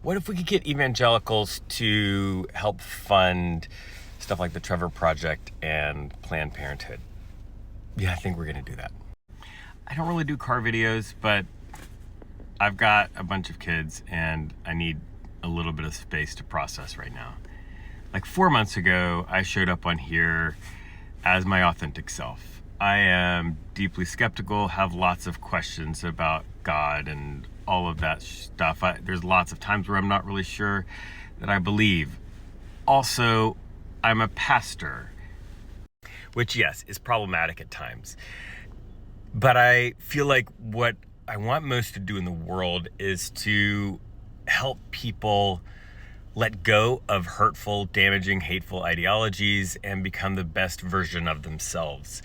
What if we could get evangelicals to help fund stuff like the Trevor Project and Planned Parenthood? Yeah, I think we're gonna do that. I don't really do car videos, but I've got a bunch of kids and I need a little bit of space to process right now. Like 4 months ago, I showed up on here as my authentic self. I am deeply skeptical, have lots of questions about God and all of that stuff. There's lots of times where I'm not really sure that I believe. Also, I'm a pastor, which, yes, is problematic at times. But I feel like what I want most to do in the world is to help people let go of hurtful, damaging, hateful ideologies and become the best version of themselves.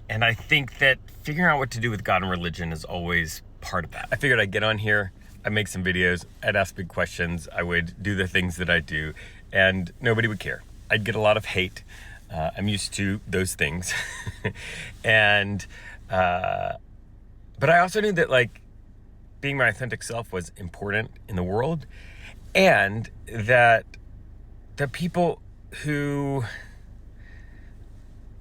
And I think that figuring out what to do with God and religion is always part of that. I figured I'd get on here, I'd make some videos, I'd ask big questions, I would do the things that I do, and nobody would care. I'd get a lot of hate. I'm used to those things. And, but I also knew that, like, being my authentic self was important in the world, and that the people who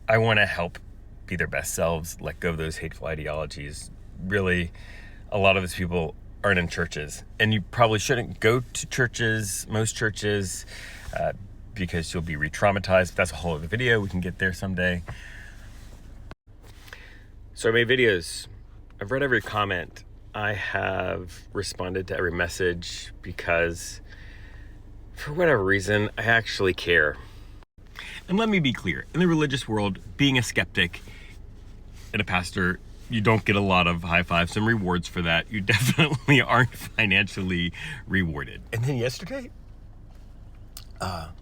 I want to help be their best selves, let go of those hateful ideologies, really, a lot of those people aren't in churches. And you probably shouldn't go to churches, most churches, because you'll be re-traumatized. That's a whole other video. We can get there someday. So I made videos. I've read every comment. I have responded to every message because, for whatever reason, I actually care. And let me be clear, in the religious world, being a skeptic and a pastor, you don't get a lot of high fives and rewards for that. You definitely aren't financially rewarded. And then yesterday, kind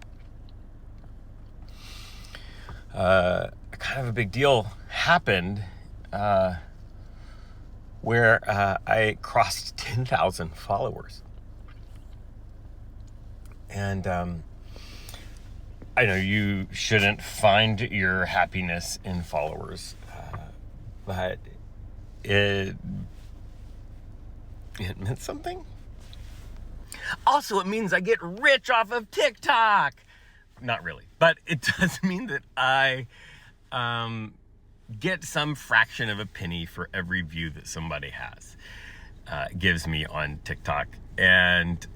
of a big deal happened, where I crossed 10,000 followers. And I know you shouldn't find your happiness in followers, but it meant something. Also, it means I get rich off of TikTok. Not really, but it does mean that I get some fraction of a penny for every view that somebody gives me on TikTok. And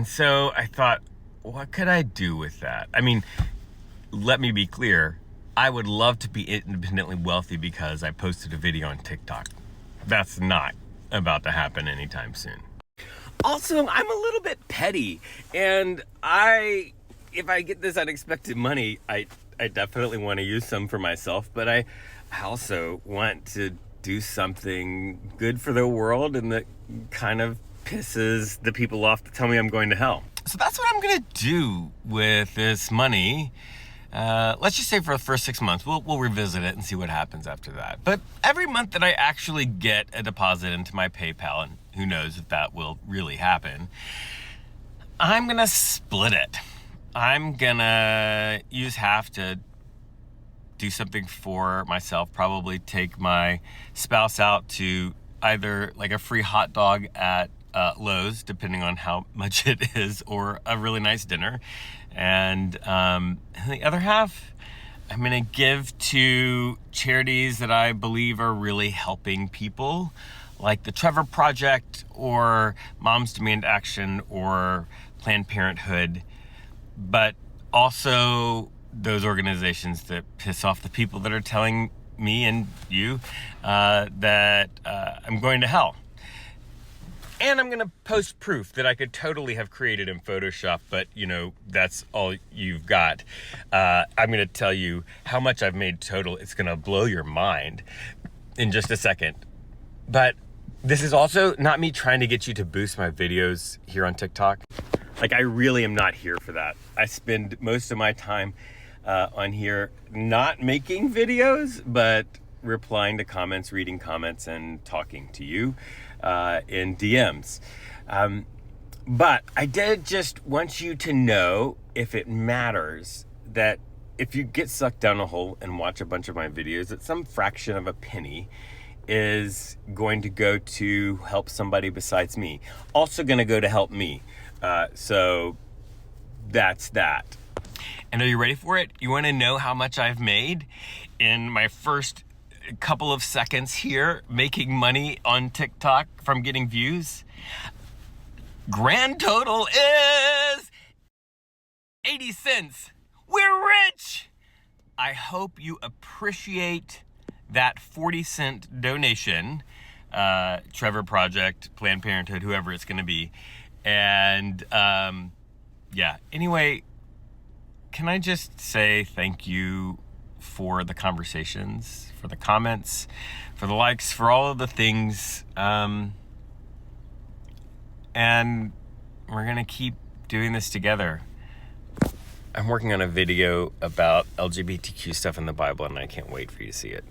so I thought, what could I do with that? I mean, let me be clear. I would love to be independently wealthy because I posted a video on TikTok. That's not about to happen anytime soon. Also, I'm a little bit petty, and if I get this unexpected money, I definitely want to use some for myself, but I also want to do something good for the world and that kind of pisses the people off that tell me I'm going to hell. So that's what I'm going to do with this money. Let's just say for the first 6 months, we'll revisit it and see what happens after that. But every month that I actually get a deposit into my PayPal, and who knows if that will really happen, I'm going to split it. I'm gonna use half to do something for myself, probably take my spouse out to either like a free hot dog at Lowe's, depending on how much it is, or a really nice dinner. And the other half, I'm gonna give to charities that I believe are really helping people, like the Trevor Project or Moms Demand Action or Planned Parenthood. But also those organizations that piss off the people that are telling me and you that I'm going to hell. And I'm going to post proof that I could totally have created in Photoshop, but, you know, that's all you've got. I'm going to tell you how much I've made total. It's going to blow your mind in just a second. But this is also not me trying to get you to boost my videos here on TikTok. Like, I really am not here for that. I spend most of my time on here not making videos, but replying to comments, reading comments, and talking to you in DMs. But I did just want you to know, if it matters, that if you get sucked down a hole and watch a bunch of my videos, it's some fraction of a penny is going to go to help somebody besides me. Also going to go to help me. So that's that. And are you ready for it? You want to know how much I've made in my first couple of seconds here making money on TikTok from getting views? Grand total is 80 cents. We're rich. I hope you appreciate that 40-cent donation, Trevor Project, Planned Parenthood, whoever it's going to be. And yeah, anyway, can I just say thank you for the conversations, for the comments, for the likes, for all of the things. And we're going to keep doing this together. I'm working on a video about LGBTQ stuff in the Bible, and I can't wait for you to see it.